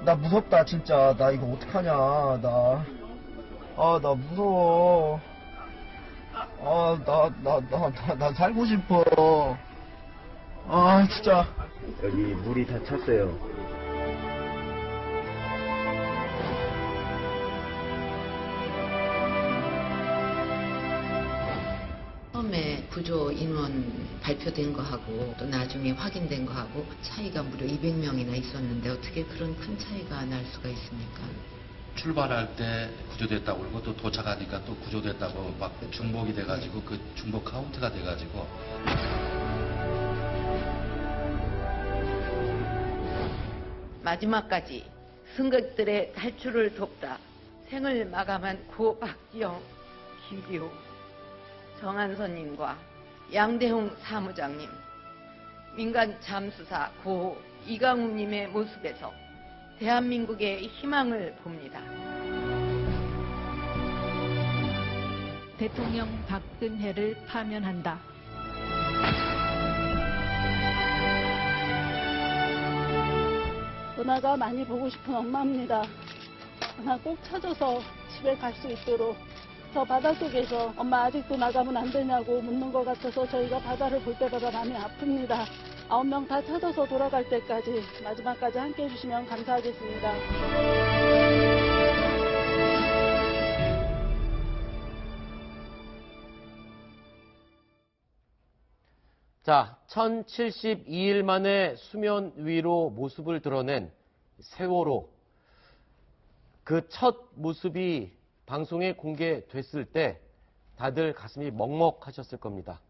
나 무섭다, 진짜. 나 이거 어떡하냐, 나 무서워. 나 살고 싶어. 진짜. 여기 물이 다 찼어요. 처음에 구조 인원 발표된 거하고 또 나중에 확인된 거하고 차이가 무려 200명이나 있었는데 어떻게 그런 큰 차이가 날 수가 있습니까? 출발할 때 구조됐다고 그러고 또 도착하니까 또 구조됐다고 막 중복이 돼가지고 그 중복 카운트가 돼가지고 마지막까지 승객들의 탈출을 돕다 생을 마감한 고 박지영, 김기호, 정한선님과 양대홍 사무장님, 민간 잠수사 고 이강우님의 모습에서 대한민국의 희망을 봅니다. 대통령 박근혜를 파면한다. 은하가 많이 보고 싶은 엄마입니다. 은하 꼭 찾아서 집에 갈 수 있도록. 저 바닷속에서 엄마 아직도 나가면 안 되냐고 묻는 것 같아서 저희가 바다를 볼 때마다 마음이 아픕니다. 9명 다 찾아서 돌아갈 때까지 마지막까지 함께 해주시면 감사하겠습니다. 자, 1072일 만에 수면 위로 모습을 드러낸 세월호. 그 첫 모습이 방송에 공개됐을 때 다들 가슴이 먹먹하셨을 겁니다.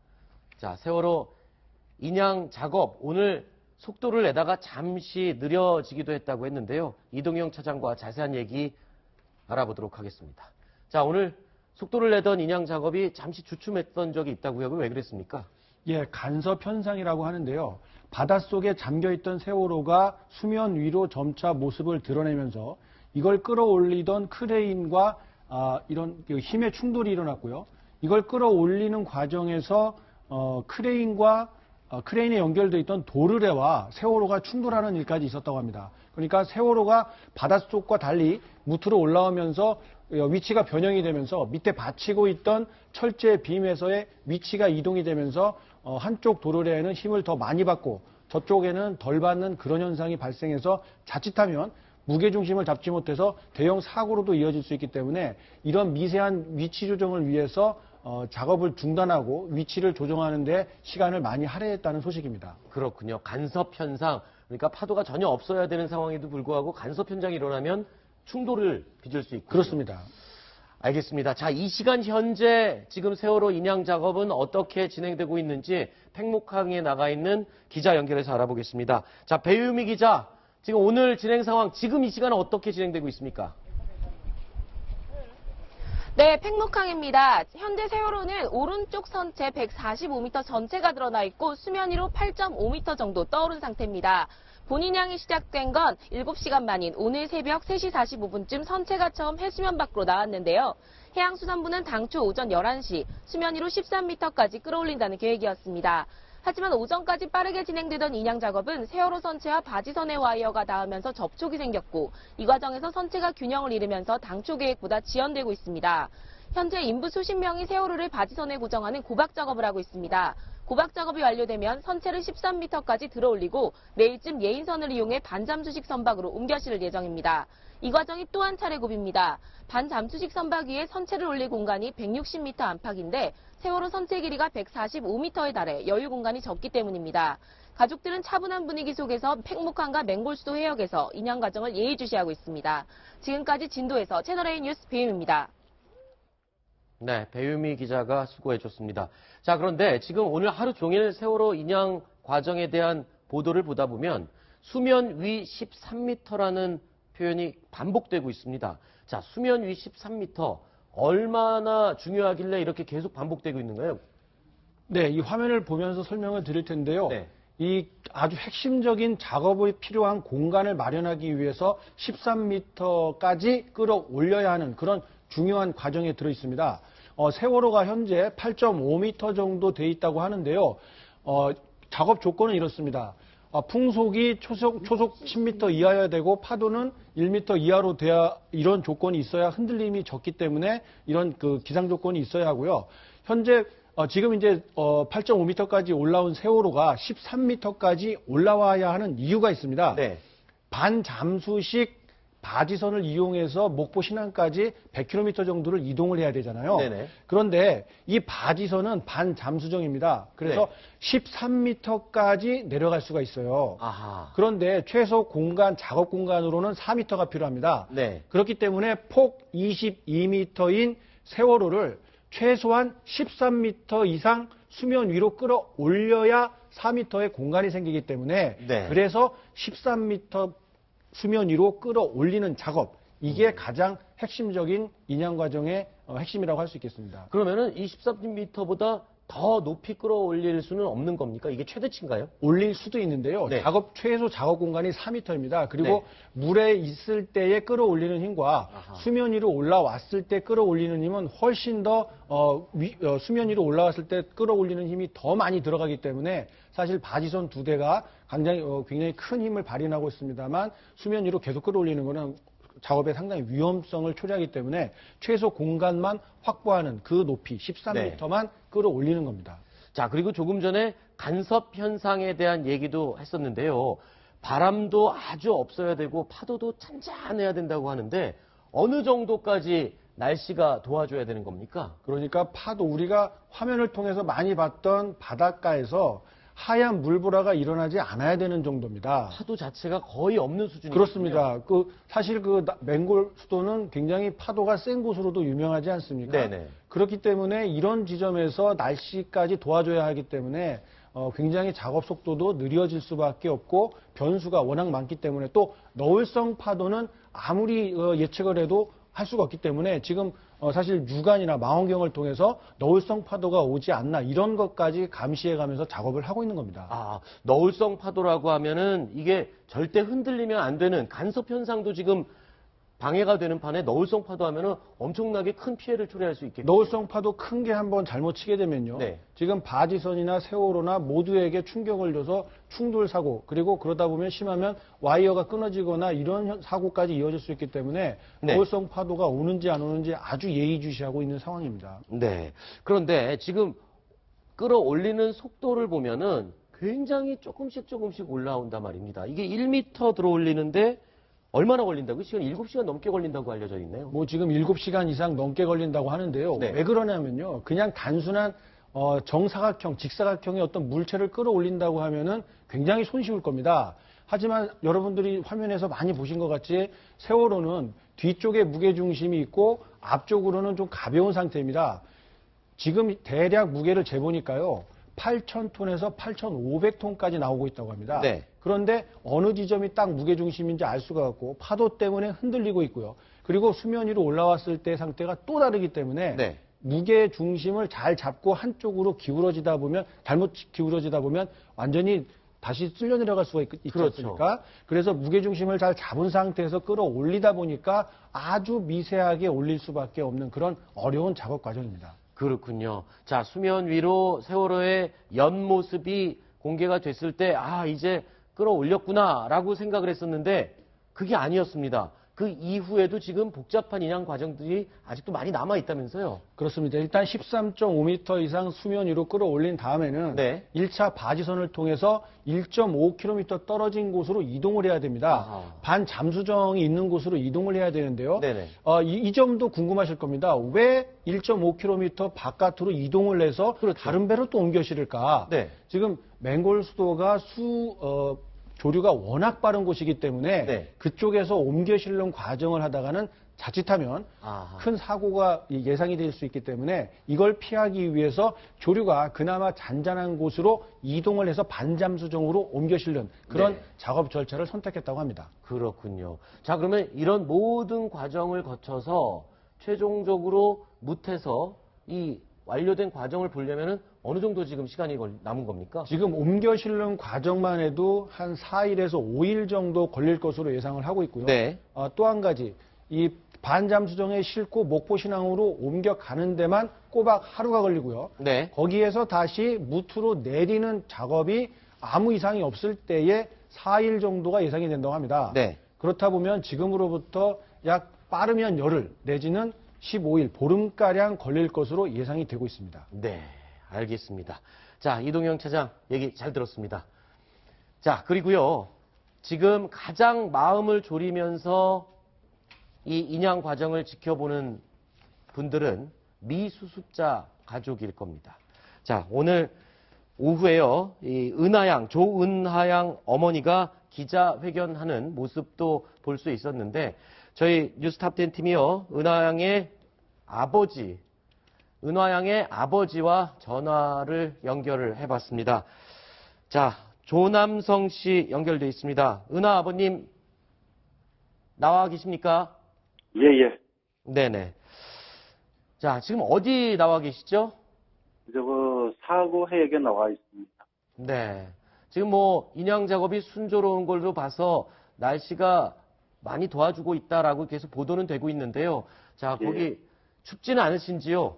자, 세월호 인양 작업, 오늘 속도를 내다가 잠시 느려지기도 했다고 했는데요. 이동영 차장과 자세한 얘기 알아보도록 하겠습니다. 자, 오늘 속도를 내던 인양 작업이 잠시 주춤했던 적이 있다고요. 왜 그랬습니까? 예, 간섭 현상이라고 하는데요. 바닷속에 잠겨있던 세월호가 수면 위로 점차 모습을 드러내면서 이걸 끌어올리던 크레인과 이런 힘의 충돌이 일어났고요. 이걸 끌어올리는 과정에서 크레인에 연결되어 있던 도르래와 세월호가 충돌하는 일까지 있었다고 합니다. 그러니까 세월호가 바닷속과 달리 무트로 올라오면서 위치가 변형이 되면서 밑에 받치고 있던 철제 빔에서의 위치가 이동이 되면서 한쪽 도르래에는 힘을 더 많이 받고 저쪽에는 덜 받는 그런 현상이 발생해서 자칫하면 무게중심을 잡지 못해서 대형 사고로도 이어질 수 있기 때문에 이런 미세한 위치 조정을 위해서 작업을 중단하고 위치를 조정하는 데 시간을 많이 할애했다는 소식입니다. 그렇군요. 간섭 현상, 그러니까 파도가 전혀 없어야 되는 상황에도 불구하고 간섭 현상이 일어나면 충돌을 빚을 수 있고. 그렇습니다. 알겠습니다. 자, 이 시간 현재 지금 세월호 인양 작업은 어떻게 진행되고 있는지 팽목항에 나가 있는 기자 연결해서 알아보겠습니다. 자, 배유미 기자, 지금 오늘 진행 상황, 지금 이 시간은 어떻게 진행되고 있습니까? 네, 팽목항입니다. 현재 세월호는 오른쪽 선체 145m 전체가 드러나 있고 수면 위로 8.5m 정도 떠오른 상태입니다. 본인양이 시작된 건 7시간 만인 오늘 새벽 3시 45분쯤 선체가 처음 해수면 밖으로 나왔는데요. 해양수산부는 당초 오전 11시 수면 위로 13m까지 끌어올린다는 계획이었습니다. 하지만 오전까지 빠르게 진행되던 인양 작업은 세월호 선체와 바지선의 와이어가 닿으면서 접촉이 생겼고 이 과정에서 선체가 균형을 잃으면서 당초 계획보다 지연되고 있습니다. 현재 인부 수십 명이 세월호를 바지선에 고정하는 고박 작업을 하고 있습니다. 고박 작업이 완료되면 선체를 13m까지 들어올리고 내일쯤 예인선을 이용해 반잠수식 선박으로 옮겨 실을 예정입니다. 이 과정이 또 한 차례 고비입니다. 반잠수식 선박 위에 선체를 올릴 공간이 160m 안팎인데 세월호 선체 길이가 145m에 달해 여유 공간이 적기 때문입니다. 가족들은 차분한 분위기 속에서 팽목항과 맹골수도 해역에서 인양 과정을 예의주시하고 있습니다. 지금까지 진도에서 채널A 뉴스 배유미입니다. 네, 배유미 기자가 수고해줬습니다. 자, 그런데 지금 오늘 하루 종일 세월호 인양 과정에 대한 보도를 보다 보면 수면 위 13m라는 표현이 반복되고 있습니다. 자, 수면 위 13m 얼마나 중요하길래 이렇게 계속 반복되고 있는가요? 네, 이 화면을 보면서 설명을 드릴 텐데요. 네. 이 아주 핵심적인 작업이 필요한 공간을 마련하기 위해서 13m까지 끌어올려야 하는 그런 중요한 과정에 들어 있습니다. 세월호가 현재 8.5m 정도 돼 있다고 하는데요. 작업 조건은 이렇습니다. 풍속이 초속 10m 이하여야 되고 파도는 1m 이하로 돼야 이런 조건이 있어야 흔들림이 적기 때문에 이런 그 기상 조건이 있어야 하고요. 현재 지금 이제 8.5m까지 올라온 세월호가 13m까지 올라와야 하는 이유가 있습니다. 네. 반잠수식 바지선을 이용해서 목포 신안까지 100km 정도를 이동을 해야 되잖아요. 네네. 그런데 이 바지선은 반잠수정입니다. 그래서 네. 13m까지 내려갈 수가 있어요. 아하. 그런데 최소 공간, 작업 공간으로는 4m가 필요합니다. 네. 그렇기 때문에 폭 22m인 세월호를 최소한 13m 이상 수면 위로 끌어올려야 4m의 공간이 생기기 때문에 네. 그래서 13m 수면 위로 끌어올리는 작업 이게 가장 핵심적인 인양 과정의 핵심이라고 할 수 있겠습니다. 그러면은 이 13m보다 더 높이 끌어올릴 수는 없는 겁니까? 이게 최대치인가요? 올릴 수도 있는데요. 네. 최소 작업 공간이 4m입니다. 그리고 네. 물에 있을 때의 끌어올리는 힘과 아하. 수면 위로 올라왔을 때 끌어올리는 힘은 훨씬 더 수면 위로 올라왔을 때 끌어올리는 힘이 더 많이 들어가기 때문에 사실 바지선 두 대가 굉장히 큰 힘을 발휘하고 있습니다만 수면 위로 계속 끌어올리는 것은 작업에 상당히 위험성을 초래하기 때문에 최소 공간만 확보하는 그 높이 13m만 끌어올리는 겁니다. 자, 그리고 조금 전에 간섭 현상에 대한 얘기도 했었는데요. 바람도 아주 없어야 되고 파도도 잔잔해야 된다고 하는데 어느 정도까지 날씨가 도와줘야 되는 겁니까? 그러니까 파도 우리가 화면을 통해서 많이 봤던 바닷가에서 하얀 물보라가 일어나지 않아야 되는 정도입니다. 파도 자체가 거의 없는 수준이거든요. 그렇습니다. 사실 맹골 수도는 굉장히 파도가 센 곳으로도 유명하지 않습니까? 네네. 그렇기 때문에 이런 지점에서 날씨까지 도와줘야 하기 때문에 굉장히 작업 속도도 느려질 수밖에 없고 변수가 워낙 많기 때문에 또 너울성 파도는 아무리 예측을 해도 할 수가 없기 때문에 지금 사실 유관이나 망원경을 통해서 너울성 파도가 오지 않나 이런 것까지 감시해가면서 작업을 하고 있는 겁니다. 아, 너울성 파도라고 하면은 이게 절대 흔들리면 안 되는 간섭 현상도 지금 방해가 되는 판에 너울성 파도 하면은 엄청나게 큰 피해를 초래할 수 있겠죠. 너울성 파도 큰 게 한번 잘못 치게 되면요. 네. 지금 바지선이나 세월호나 모두에게 충격을 줘서 충돌 사고 그리고 그러다 보면 심하면 와이어가 끊어지거나 이런 사고까지 이어질 수 있기 때문에 네. 너울성 파도가 오는지 안 오는지 아주 예의주시하고 있는 상황입니다. 네. 그런데 지금 끌어올리는 속도를 보면은 굉장히 조금씩 올라온단 말입니다. 이게 1m 들어올리는데 얼마나 걸린다고요? 시간 7시간 넘게 걸린다고 알려져 있네요. 지금 7시간 이상 넘게 걸린다고 하는데요. 네. 왜 그러냐면요. 그냥 단순한 정사각형, 직사각형의 어떤 물체를 끌어올린다고 하면은 굉장히 손쉬울 겁니다. 하지만 여러분들이 화면에서 많이 보신 것 같이 세월호는 뒤쪽에 무게중심이 있고 앞쪽으로는 좀 가벼운 상태입니다. 지금 대략 무게를 재보니까요. 8,000톤에서 8,500톤까지 나오고 있다고 합니다. 네. 그런데 어느 지점이 딱 무게중심인지 알 수가 없고 파도 때문에 흔들리고 있고요. 그리고 수면 위로 올라왔을 때 상태가 또 다르기 때문에 네. 무게중심을 잘 잡고 한쪽으로 잘못 기울어지다 보면 완전히 다시 쓸려 내려갈 수가 있지 그렇죠. 않습니까? 그래서 무게중심을 잘 잡은 상태에서 끌어올리다 보니까 아주 미세하게 올릴 수밖에 없는 그런 어려운 작업 과정입니다. 그렇군요. 자, 수면 위로 세월호의 옆모습이 공개가 됐을 때, 이제 끌어올렸구나라고 생각을 했었는데, 그게 아니었습니다. 그 이후에도 지금 복잡한 인양 과정들이 아직도 많이 남아있다면서요? 그렇습니다. 일단 13.5m 이상 수면 위로 끌어올린 다음에는 네. 1차 바지선을 통해서 1.5km 떨어진 곳으로 이동을 해야 됩니다. 아하. 반잠수정이 있는 곳으로 이동을 해야 되는데요. 네네. 이 점도 궁금하실 겁니다. 왜 1.5km 바깥으로 이동을 해서 그렇죠. 다른 배로 또 옮겨 실을까? 네. 지금 맹골 수도가 조류가 워낙 빠른 곳이기 때문에 네. 그쪽에서 옮겨 실는 과정을 하다가는 자칫하면 아하. 큰 사고가 예상이 될 수 있기 때문에 이걸 피하기 위해서 조류가 그나마 잔잔한 곳으로 이동을 해서 반잠수정으로 옮겨 실는 그런 네. 작업 절차를 선택했다고 합니다. 그렇군요. 자, 그러면 이런 모든 과정을 거쳐서 최종적으로 뭇에서 이 완료된 과정을 보려면은 어느 정도 지금 시간이 남은 겁니까? 지금 옮겨 실는 과정만 해도 한 4일에서 5일 정도 걸릴 것으로 예상을 하고 있고요. 네. 또 한 가지, 이 반잠수정에 싣고 목포 신항으로 옮겨가는 데만 꼬박 하루가 걸리고요. 네. 거기에서 다시 무트로 내리는 작업이 아무 이상이 없을 때에 4일 정도가 예상이 된다고 합니다. 네. 그렇다 보면 지금으로부터 약 빠르면 열흘 내지는 15일, 보름가량 걸릴 것으로 예상이 되고 있습니다. 네, 알겠습니다. 자, 이동영 차장 얘기 잘 들었습니다. 자, 그리고요. 지금 가장 마음을 졸이면서 이 인양 과정을 지켜보는 분들은 미수습자 가족일 겁니다. 자, 오늘 오후에요. 이 은하양, 조은하양 어머니가 기자회견하는 모습도 볼 수 있었는데 저희 뉴스탑10 팀이요. 은하양의 아버지와 전화를 연결을 해봤습니다. 자, 조남성 씨 연결돼 있습니다. 은하 아버님 나와 계십니까? 예. 네네. 자, 지금 어디 나와 계시죠? 사고해역에 나와 있습니다. 네. 지금 뭐 인양 작업이 순조로운 걸로 봐서 날씨가 많이 도와주고 있다라고 계속 보도는 되고 있는데요. 자, 예. 거기 춥지는 않으신지요?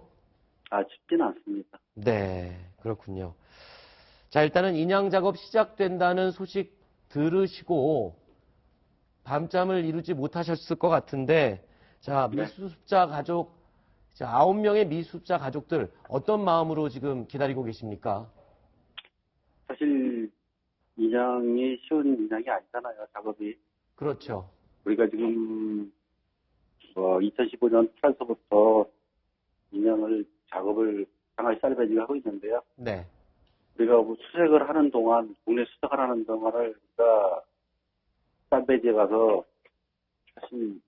춥지는 않습니다. 네, 그렇군요. 자, 일단은 인양 작업 시작된다는 소식 들으시고 밤잠을 이루지 못하셨을 것 같은데, 자, 네. 미수습자 가족, 자, 9명의 미수습자 가족들 어떤 마음으로 지금 기다리고 계십니까? 사실 인양이 쉬운 인양이 아니잖아요, 작업이. 그렇죠. 우리가 지금 2015년 8월서부터 인양을 작업을 상하이 쌀배지가 하고 있는데요. 네. 우리가 수색을 하는 동안, 국내 수색을 하는 동안을 우리가 쌀배지에 가서 사실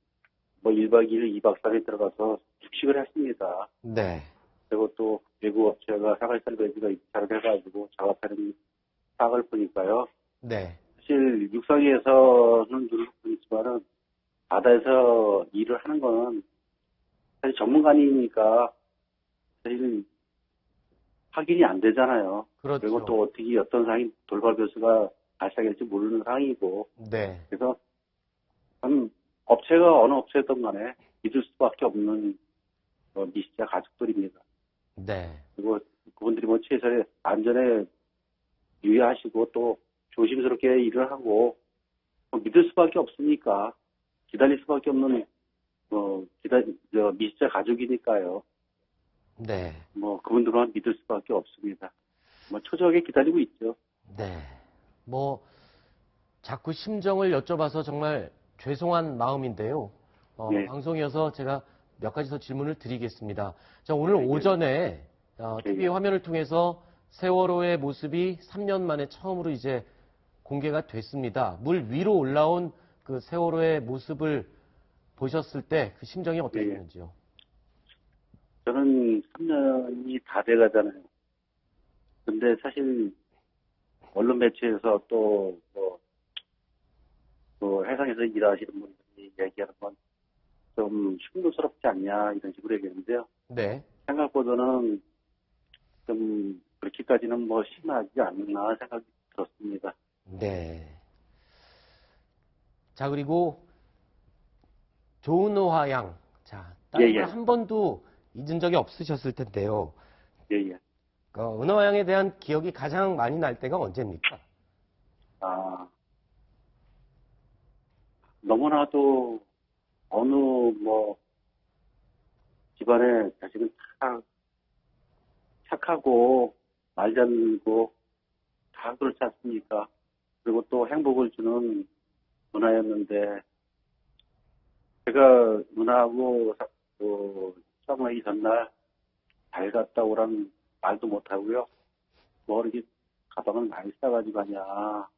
1박 2일, 2박 3일 들어가서 숙식을 했습니다. 네. 그리고 또 외국 업체가 상하이 쌀배지가 입찰을 해가지고 작업하는 사학을 보니까요. 네. 사실 육상에서는 누를 수 있지만은 바다에서 일을 하는 거는 사실 전문가니까 사실 확인이 안 되잖아요. 그렇죠. 그리고 또 어떻게 어떤 상황이 돌발 변수가 발생할지 모르는 상황이고. 네. 그래서 업체가 어느 업체든 간에 믿을 수밖에 없는 미식자 가족들입니다. 네. 그리고 그분들이 최선의 안전에 유의하시고 또 조심스럽게 일을 하고 믿을 수밖에 없으니까 기다릴 수밖에 없는 미식자 가족이니까요. 네. 그분들만 믿을 수밖에 없습니다. 초조하게 기다리고 있죠. 네. 자꾸 심정을 여쭤봐서 정말 죄송한 마음인데요. 네. 방송이어서 제가 몇 가지 더 질문을 드리겠습니다. 자, 오늘 네. 오전에 TV 네. 화면을 통해서 세월호의 모습이 3년 만에 처음으로 이제 공개가 됐습니다. 물 위로 올라온 그 세월호의 모습을 보셨을 때 그 심정이 어떠셨는지요? 저는 3년이 다 돼가잖아요. 근데 사실 언론 매체에서 또 해상에서 일하시는 분들이 얘기하는 건 좀 흉노스럽지 않냐 이런 식으로 얘기했는데요. 네. 생각보다는 좀 그렇게까지는 심하지 않나 생각이 들었습니다. 네. 자, 그리고 조은호화 양. 자, 다른 걸 한 번도 잊은 적이 없으셨을 텐데요. 예. 은하화 양에 대한 기억이 가장 많이 날 때가 언제입니까? 너무나도 어느 집안에 자식은 착하고 말 잘 듣고 다 그렇지 않습니까? 그리고 또 행복을 주는 누나였는데 제가 누나하고 싸움하기 전날 잘 갔다 오라는 말도 못하고요. 이렇게 가방을 많이 싸가지고 가냐.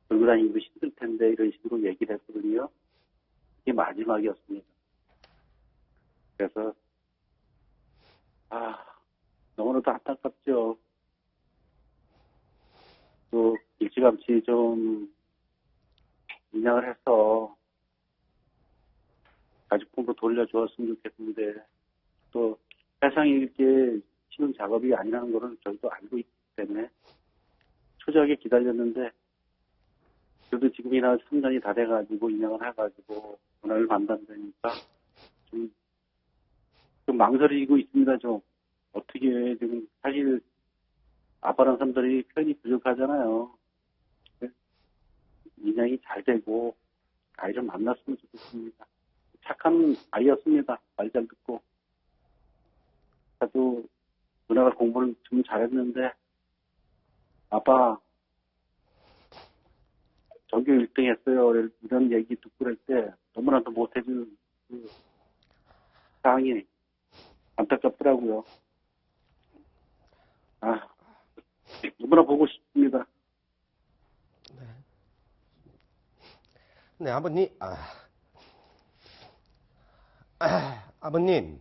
들고 다니기도 힘들 텐데 이런 식으로 얘기를 했거든요. 이게 마지막이었습니다. 그래서 너무나도 안타깝죠. 또 일찌감치 좀 인양을 해서 가족분으로 돌려주었으면 좋겠는데 또 세상에 이렇게 쉬운 작업이 아니라는 거는 저희도 알고 있기 때문에 초조하게 기다렸는데 그래도 지금이나 3년이 다 돼가지고 인양을 해가지고 오늘 만난다니까 좀 망설이고 있습니다. 좀 어떻게 지금 사실 아빠라는 사람들이 표현이 부족하잖아요. 인양이 잘 되고 아이를 만났으면 좋겠습니다. 착한 아이였습니다. 말 잘 듣고. 저도 누나가 공부를 좀 잘했는데 아빠 전교 1등 했어요. 이런 얘기 듣고 그럴 때 너무나도 못해준 그 상황이 안타깝더라고요. 누구나 보고 싶습니다. 네, 아버님. 아버님.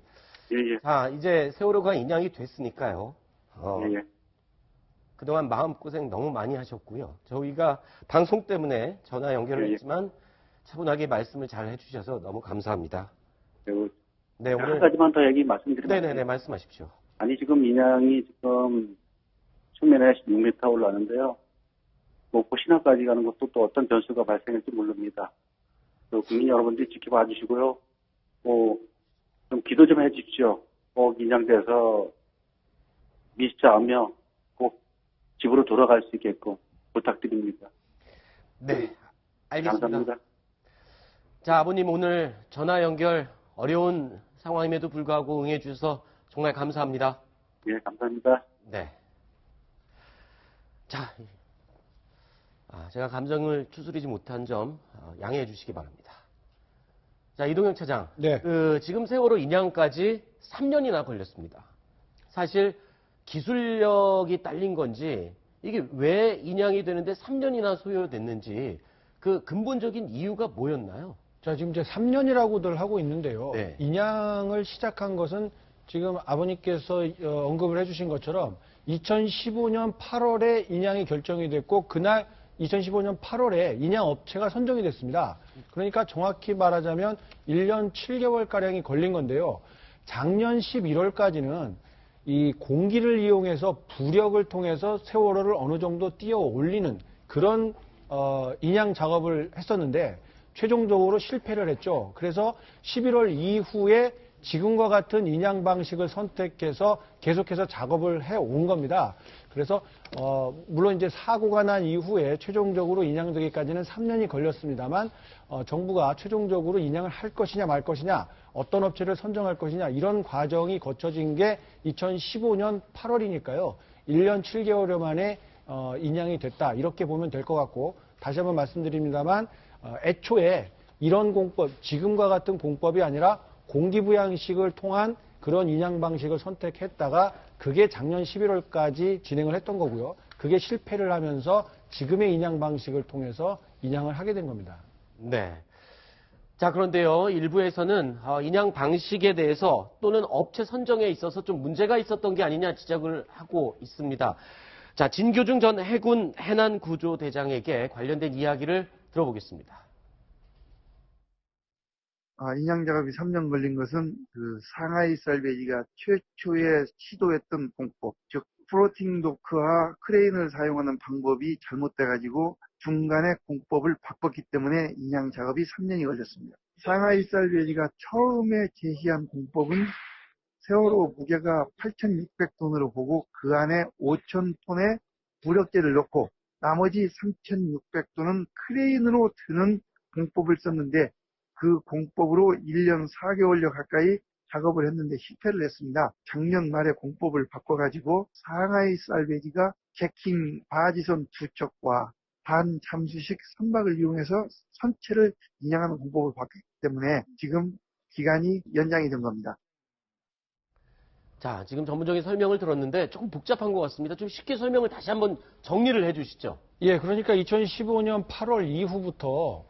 예. 자, 이제 세월호가 인양이 됐으니까요. 예. 그동안 마음고생 너무 많이 하셨고요. 저희가 방송 때문에 전화 연결을 했지만 차분하게 말씀을 잘 해주셔서 너무 감사합니다. 네, 오늘 한 가지만 더 얘기 말씀드리면. 네네네, 말씀하십시오. 아니, 지금 인양이 지금 수면에 6m 올라가는데요. 목포 신항까지 가는 것도 또 어떤 변수가 발생할지 모릅니다. 국민 여러분들이 지켜봐 주시고요. 좀 기도 좀 해주십시오. 꼭 인양돼서 미수자하며 꼭 집으로 돌아갈 수 있게끔 부탁드립니다. 네, 알겠습니다. 감사합니다. 자, 아버님 오늘 전화 연결 어려운 상황임에도 불구하고 응해주셔서 정말 감사합니다. 예, 감사합니다. 네. 자, 제가 감정을 추스리지 못한 점 양해해 주시기 바랍니다. 자, 이동영 차장. 네. 지금 세월호 인양까지 3년이나 걸렸습니다. 사실 기술력이 딸린 건지 이게 왜 인양이 되는데 3년이나 소요됐는지 그 근본적인 이유가 뭐였나요? 자, 지금 이제 3년이라고들 하고 있는데요. 네. 인양을 시작한 것은 지금 아버님께서 언급을 해주신 것처럼 2015년 8월에 인양이 결정이 됐고 그날 2015년 8월에 인양 업체가 선정이 됐습니다. 그러니까 정확히 말하자면 1년 7개월가량이 걸린 건데요. 작년 11월까지는 이 공기를 이용해서 부력을 통해서 세월호를 어느 정도 띄어 올리는 그런 인양 작업을 했었는데 최종적으로 실패를 했죠. 그래서 11월 이후에 지금과 같은 인양 방식을 선택해서 계속해서 작업을 해온 겁니다. 그래서 물론 이제 사고가 난 이후에 최종적으로 인양되기까지는 3년이 걸렸습니다만 정부가 최종적으로 인양을 할 것이냐 말 것이냐 어떤 업체를 선정할 것이냐 이런 과정이 거쳐진 게 2015년 8월이니까요. 1년 7개월 만에 인양이 됐다 이렇게 보면 될 것 같고 다시 한번 말씀드립니다만 애초에 이런 공법 지금과 같은 공법이 아니라 공기부양식을 통한 그런 인양 방식을 선택했다가 그게 작년 11월까지 진행을 했던 거고요. 그게 실패를 하면서 지금의 인양 방식을 통해서 인양을 하게 된 겁니다. 네. 자, 그런데요. 일부에서는 인양 방식에 대해서 또는 업체 선정에 있어서 좀 문제가 있었던 게 아니냐 지적을 하고 있습니다. 자, 진교중 전 해군 해난구조대장에게 관련된 이야기를 들어보겠습니다. 인양 작업이 3년 걸린 것은 그 상하이 살베지가 최초에 시도했던 공법, 즉 플로팅 도크와 크레인을 사용하는 방법이 잘못돼가지고 중간에 공법을 바꿨기 때문에 인양 작업이 3년이 걸렸습니다. 상하이 살베지가 처음에 제시한 공법은 세월호 무게가 8,600톤으로 보고 그 안에 5,000톤의 부력재를 넣고 나머지 3,600톤은 크레인으로 드는 공법을 썼는데 그 공법으로 1년 4개월여 가까이 작업을 했는데 실패를 했습니다. 작년 말에 공법을 바꿔가지고 상하이 살베지가 제킹 바지선 두 척과 반잠수식 선박을 이용해서 선체를 인양하는 공법을 바꿨기 때문에 지금 기간이 연장이 된 겁니다. 자, 지금 전문적인 설명을 들었는데 조금 복잡한 것 같습니다. 좀 쉽게 설명을 다시 한번 정리를 해 주시죠. 예, 그러니까 2015년 8월 이후부터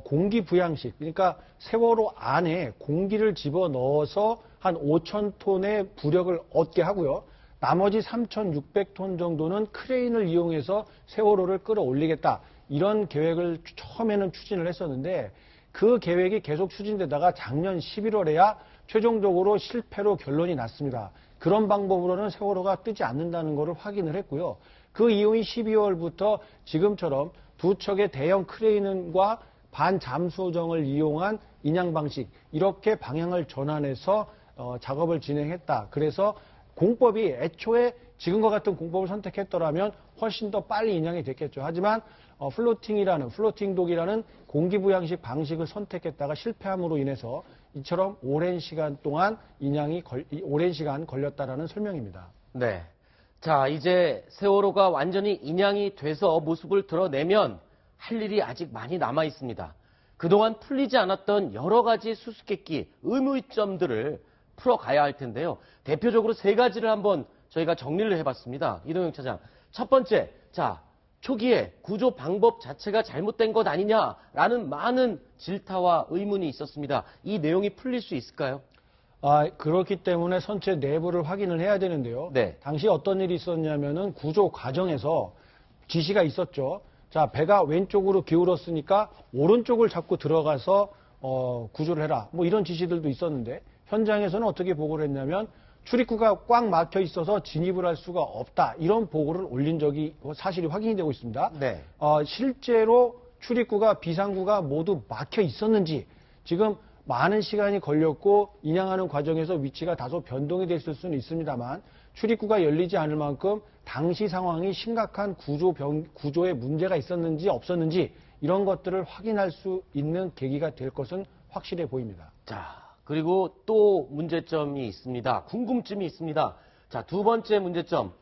공기 부양식, 그러니까 세월호 안에 공기를 집어넣어서 한 5,000톤의 부력을 얻게 하고요. 나머지 3,600톤 정도는 크레인을 이용해서 세월호를 끌어올리겠다. 이런 계획을 처음에는 추진을 했었는데 그 계획이 계속 추진되다가 작년 11월에야 최종적으로 실패로 결론이 났습니다. 그런 방법으로는 세월호가 뜨지 않는다는 것을 확인을 했고요. 그 이후인 12월부터 지금처럼 두 척의 대형 크레인과 반잠수정을 이용한 인양 방식 이렇게 방향을 전환해서 작업을 진행했다. 그래서 공법이 애초에 지금과 같은 공법을 선택했더라면 훨씬 더 빨리 인양이 됐겠죠. 하지만 플로팅 독이라는 공기부양식 방식을 선택했다가 실패함으로 인해서 이처럼 오랜 시간 동안 오랜 시간 걸렸다라는 설명입니다. 네. 자, 이제 세월호가 완전히 인양이 돼서 모습을 드러내면 할 일이 아직 많이 남아 있습니다. 그동안 풀리지 않았던 여러 가지 수수께끼, 의문점들을 풀어가야 할 텐데요. 대표적으로 3가지를 한번 저희가 정리를 해봤습니다. 이동영 차장. 첫 번째, 자, 초기에 구조 방법 자체가 잘못된 것 아니냐라는 많은 질타와 의문이 있었습니다. 이 내용이 풀릴 수 있을까요? 그렇기 때문에 선체 내부를 확인을 해야 되는데요. 네. 당시 어떤 일이 있었냐면은 구조 과정에서 지시가 있었죠. 자, 배가 왼쪽으로 기울었으니까 오른쪽을 잡고 들어가서 구조를 해라. 뭐 이런 지시들도 있었는데 현장에서는 어떻게 보고를 했냐면 출입구가 꽉 막혀 있어서 진입을 할 수가 없다. 이런 보고를 올린 적이 사실이 확인이 되고 있습니다. 네. 실제로 출입구가 비상구가 모두 막혀 있었는지 지금 많은 시간이 걸렸고 인양하는 과정에서 위치가 다소 변동이 됐을 수는 있습니다만 출입구가 열리지 않을 만큼 당시 상황이 심각한 구조에 문제가 있었는지 없었는지 이런 것들을 확인할 수 있는 계기가 될 것은 확실해 보입니다. 자, 그리고 또 문제점이 있습니다. 궁금증이 있습니다. 자, 2번째 문제점.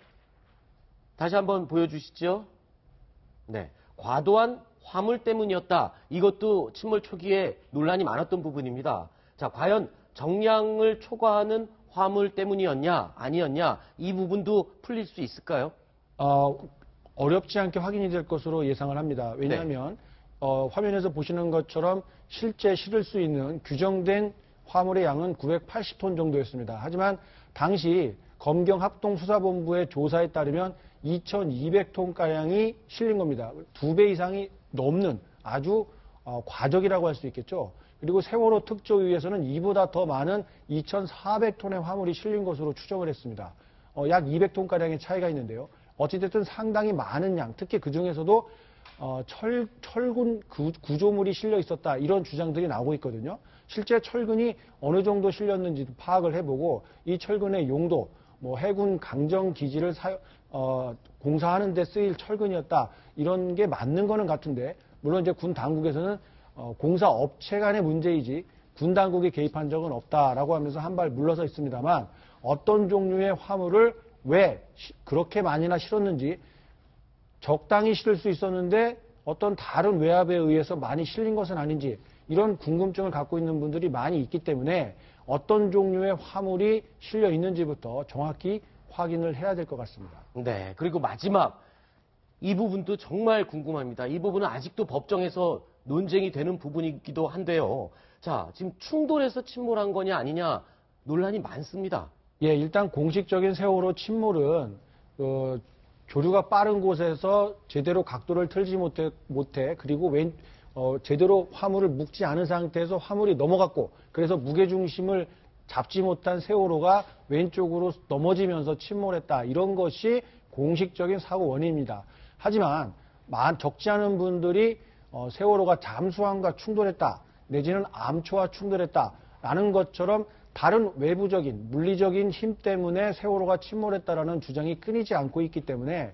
다시 한번 보여주시죠. 네. 과도한 화물 때문이었다. 이것도 침몰 초기에 논란이 많았던 부분입니다. 자, 과연 정량을 초과하는 화물 때문이었냐, 아니었냐, 이 부분도 풀릴 수 있을까요? 어렵지 않게 확인이 될 것으로 예상을 합니다. 왜냐하면 화면에서 보시는 것처럼 실제 실을 수 있는 규정된 화물의 양은 980톤 정도였습니다. 하지만 당시 검경합동수사본부의 조사에 따르면 2200톤가량이 실린 겁니다. 2배 이상이 넘는 아주 과적이라고 할 수 있겠죠. 그리고 세월호 특조위에서는 이보다 더 많은 2400톤의 화물이 실린 것으로 추정을 했습니다. 약 200톤가량의 차이가 있는데요. 어찌됐든 상당히 많은 양, 특히 그 중에서도 철근 구조물이 실려 있었다. 이런 주장들이 나오고 있거든요. 실제 철근이 어느 정도 실렸는지 파악을 해보고 이 철근의 용도, 해군 강정기지를 공사하는 데 쓰일 철근이었다. 이런 게 맞는 거는 같은데, 물론 이제 군 당국에서는 공사 업체 간의 문제이지 군 당국이 개입한 적은 없다라고 하면서 한 발 물러서 있습니다만 어떤 종류의 화물을 왜 그렇게 많이나 실었는지 적당히 실을 수 있었는데 어떤 다른 외압에 의해서 많이 실린 것은 아닌지 이런 궁금증을 갖고 있는 분들이 많이 있기 때문에 어떤 종류의 화물이 실려 있는지부터 정확히 확인을 해야 될 것 같습니다. 네. 그리고 마지막 이 부분도 정말 궁금합니다. 이 부분은 아직도 법정에서 논쟁이 되는 부분이기도 한데요. 자, 지금 충돌해서 침몰한 거냐 아니냐 논란이 많습니다. 예, 일단 공식적인 세월호 침몰은 조류가 빠른 곳에서 제대로 각도를 틀지 못해 그리고 제대로 화물을 묶지 않은 상태에서 화물이 넘어갔고 그래서 무게중심을 잡지 못한 세월호가 왼쪽으로 넘어지면서 침몰했다. 이런 것이 공식적인 사고 원인입니다. 하지만 적지 않은 분들이 세월호가 잠수함과 충돌했다. 내지는 암초와 충돌했다라는 것처럼 다른 외부적인 물리적인 힘 때문에 세월호가 침몰했다라는 주장이 끊이지 않고 있기 때문에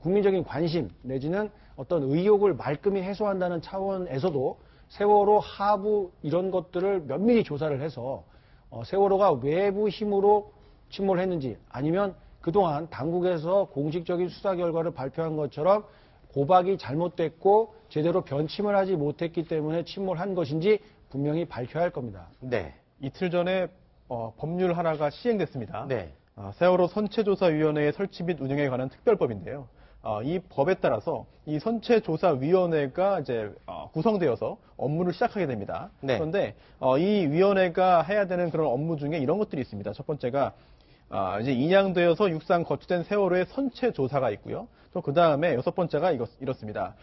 국민적인 관심 내지는 어떤 의혹을 말끔히 해소한다는 차원에서도 세월호 하부 이런 것들을 면밀히 조사를 해서 세월호가 외부 힘으로 침몰했는지 아니면 그동안 당국에서 공식적인 수사 결과를 발표한 것처럼 고박이 잘못됐고 제대로 변침을 하지 못했기 때문에 침몰한 것인지 분명히 밝혀야 할 겁니다. 네. 이틀 전에 법률 하나가 시행됐습니다. 네. 세월호 선체조사위원회의 설치 및 운영에 관한 특별법인데요. 이 법에 따라서 이 선체조사위원회가 이제 구성되어서 업무를 시작하게 됩니다. 네. 그런데 이 위원회가 해야 되는 그런 업무 중에 이런 것들이 있습니다. 첫 번째가 이제 인양되어서 육상 거치된 세월호의 선체조사가 있고요. 또 그 다음에 6번째가 이렇습니다.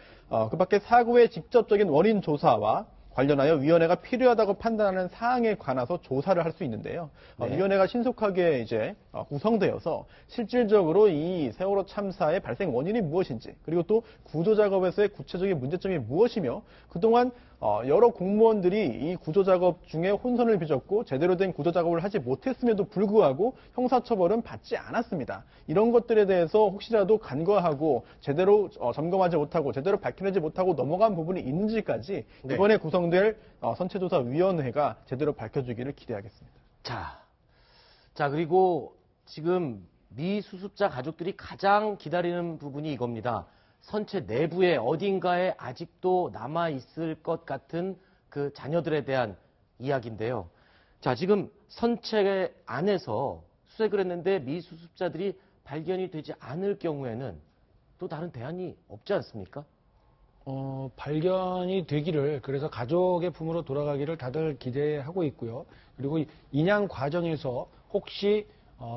그 밖에 사고의 직접적인 원인 조사와 관련하여 위원회가 필요하다고 판단하는 사항에 관해서 조사를 할 수 있는데요. 네. 위원회가 신속하게 이제 구성되어서 실질적으로 이 세월호 참사의 발생 원인이 무엇인지, 그리고 또 구조 작업에서의 구체적인 문제점이 무엇이며, 그동안 여러 공무원들이 이 구조 작업 중에 혼선을 빚었고 제대로 된 구조 작업을 하지 못했음에도 불구하고 형사처벌은 받지 않았습니다. 이런 것들에 대해서 혹시라도 간과하고 제대로 점검하지 못하고 제대로 밝혀내지 못하고 넘어간 부분이 있는지까지 네. 이번에 구성될 선체조사위원회가 제대로 밝혀주기를 기대하겠습니다. 자, 그리고 지금 미 수습자 가족들이 가장 기다리는 부분이 이겁니다. 선체 내부에 어딘가에 아직도 남아있을 것 같은 그 자녀들에 대한 이야기인데요. 자, 지금 선체 안에서 수색을 했는데 미 수습자들이 발견이 되지 않을 경우에는 또 다른 대안이 없지 않습니까? 발견이 되기를, 그래서 가족의 품으로 돌아가기를 다들 기대하고 있고요. 그리고 인양 과정에서 혹시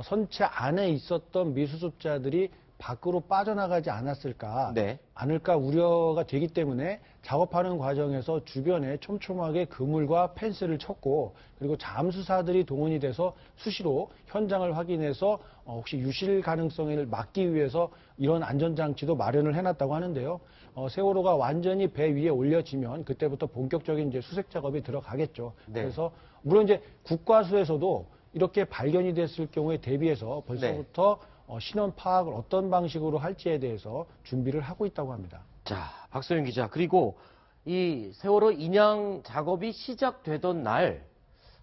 선체 안에 있었던 미수습자들이 밖으로 빠져나가지 않았을까, 네. 않을까 우려가 되기 때문에 작업하는 과정에서 주변에 촘촘하게 그물과 펜스를 쳤고, 그리고 잠수사들이 동원이 돼서 수시로 현장을 확인해서 혹시 유실 가능성을 막기 위해서 이런 안전장치도 마련을 해놨다고 하는데요. 세월호가 완전히 배 위에 올려지면 그때부터 본격적인 이제 수색 작업이 들어가겠죠. 네. 그래서 물론 이제 국과수에서도 이렇게 발견이 됐을 경우에 대비해서 벌써부터 신원 파악을 어떤 방식으로 할지에 대해서 준비를 하고 있다고 합니다. 자, 박소영 기자. 그리고 이 세월호 인양 작업이 시작되던 날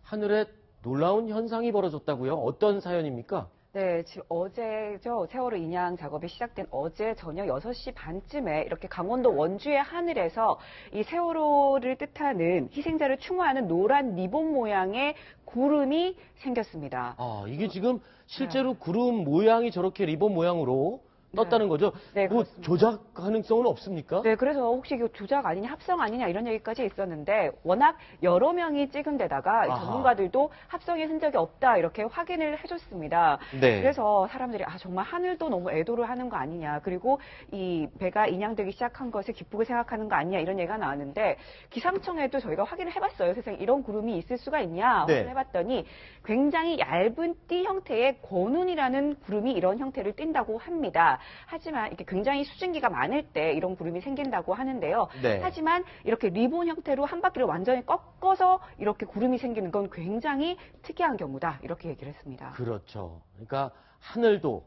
하늘에 놀라운 현상이 벌어졌다고요? 어떤 사연입니까? 네, 지금 어제죠. 세월호 인양 작업이 시작된 어제 저녁 6시 반쯤에 이렇게 강원도 원주의 하늘에서 이 세월호를 뜻하는 희생자를 추모하는 노란 리본 모양의 구름이 생겼습니다. 아, 이게 지금 실제로 구름 모양이 저렇게 리본 모양으로 떴다는 거죠? 네, 뭐 그렇습니다. 조작 가능성은 없습니까? 네, 그래서 혹시 이거 조작 아니냐, 합성 아니냐 이런 얘기까지 있었는데 워낙 여러 명이 찍은 데다가 아하. 전문가들도 합성의 흔적이 없다 이렇게 확인을 해줬습니다. 네. 그래서 사람들이 정말 하늘도 너무 애도를 하는 거 아니냐, 그리고 이 배가 인양되기 시작한 것을 기쁘게 생각하는 거 아니냐 이런 얘기가 나왔는데 기상청에도 저희가 확인을 해봤어요. 세상에 이런 구름이 있을 수가 있냐 네. 확인해봤더니 굉장히 얇은 띠 형태의 권운이라는 구름이 이런 형태를 띈다고 합니다. 하지만 이렇게 굉장히 수증기가 많을 때 이런 구름이 생긴다고 하는데요. 네. 하지만 이렇게 리본 형태로 한 바퀴를 완전히 꺾어서 이렇게 구름이 생기는 건 굉장히 특이한 경우다. 이렇게 얘기를 했습니다. 그렇죠. 그러니까 하늘도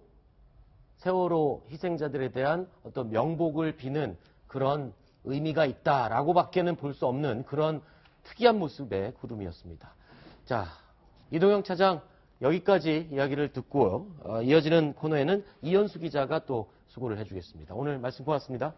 세월호 희생자들에 대한 어떤 명복을 비는 그런 의미가 있다라고밖에는 볼 수 없는 그런 특이한 모습의 구름이었습니다. 자, 이동영 차장 여기까지 이야기를 듣고요. 이어지는 코너에는 이현수 기자가 또 수고를 해주겠습니다. 오늘 말씀 고맙습니다.